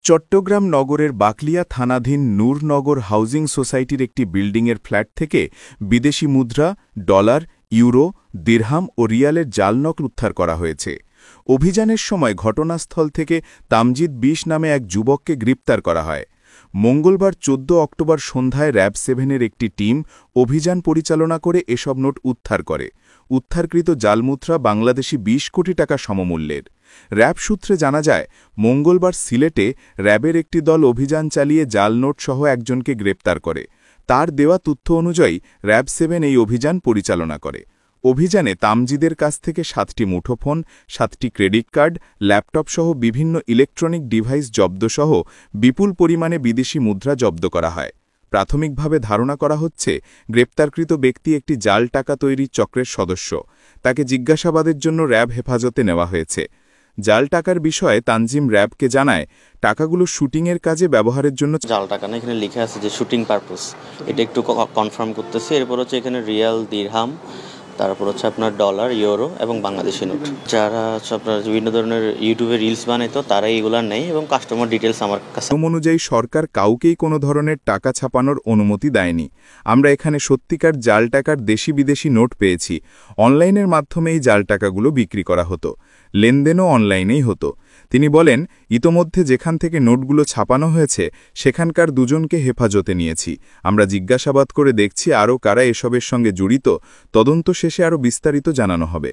চট্টগ্রাম নগরের বাকলিয়া থানাধীন নূরনগর হাউজিং সোসাইটির একটি বিল্ডিংয়ের ফ্ল্যাট থেকে বিদেশি মুদ্রা, ডলার, ইউরো, দিরহাম ও রিয়ালের জাল নোট উদ্ধার করা হয়েছে। অভিযানের সময় ঘটনাস্থল থেকে তামজিদ ২০ নামে এক যুবককে গ্রেপ্তার করা হয়। মঙ্গলবার ১৪ অক্টোবর সন্ধ্যায় র‍্যাব 7-এর একটি টিম অভিযান পরিচালনা করে এসব নোট উদ্ধার করে। উদ্ধারকৃত জাল মুদ্রা বাংলাদেশি ২০ কোটি টাকা সমমূল্যের। র‍্যাব সূত্রে জানা যায়, মঙ্গলবার সিলেটে র‍্যাবের একটি দল অভিযান চালিয়ে জাল নোটসহ একজনকে গ্রেপ্তার করে। তার দেওয়া তথ্য অনুযায়ী র‍্যাব 7 এই অভিযান পরিচালনা করে। অভিযানে তামজিদের কাছ থেকে 7টি মুঠোফোন, 7টি ক্রেডিট কার্ড, ল্যাপটপসহ বিভিন্ন ইলেকট্রনিক ডিভাইস জব্দসহ বিপুল পরিমাণে বিদেশি মুদ্রা জব্দ করা হয়। প্রাথমিকভাবে ধারণা করা হচ্ছে, গ্রেপ্তারকৃত ব্যক্তি একটি জাল টাকা তৈরির চক্রের সদস্য। তাকে জিজ্ঞাসাবাদের জন্য র‍্যাব হেফাজতে নেওয়া হয়েছে। জাল টাকার বিষয়ে তানজিম র‍্যাবকে জানায়, টাকাগুলো শুটিংয়ের কাজে ব্যবহারের জন্য জাল টাকা না, এখানে লেখা আছে যে শুটিং পারপোজ, এটা একটু কনফার্ম করতেছে। এরপর হচ্ছে এখানে রিয়াল, দিরহাম, তারপর হচ্ছে আপনার ডলার, ইউরো এবং বাংলাদেশি নোট। যারা হচ্ছে আপনার বিভিন্ন ধরনের ইউটিউবে রিলস বানাইতো তারা এইগুলো নেই এবং কাস্টমার ডিটেলস আমার কাছে। অনুযায়ী সরকার কাউকেই কোনো ধরনের টাকা ছাপানোর অনুমতি দেয়নি। আমরা এখানে সত্যিকার জাল টাকার দেশি বিদেশি নোট পেয়েছি। অনলাইনের মাধ্যমে এই জাল টাকাগুলো বিক্রি করা হতো, লেনদেনও অনলাইনেই হতো। তিনি বলেন, ইতোমধ্যে যেখান থেকে নোটগুলো ছাপানো হয়েছে সেখানকার দুজনকে হেফাজতে নিয়েছি। আমরা জিজ্ঞাসাবাদ করে দেখছি আরও কারা এসবের সঙ্গে জড়িত। তদন্ত শেষে আরও বিস্তারিত জানানো হবে।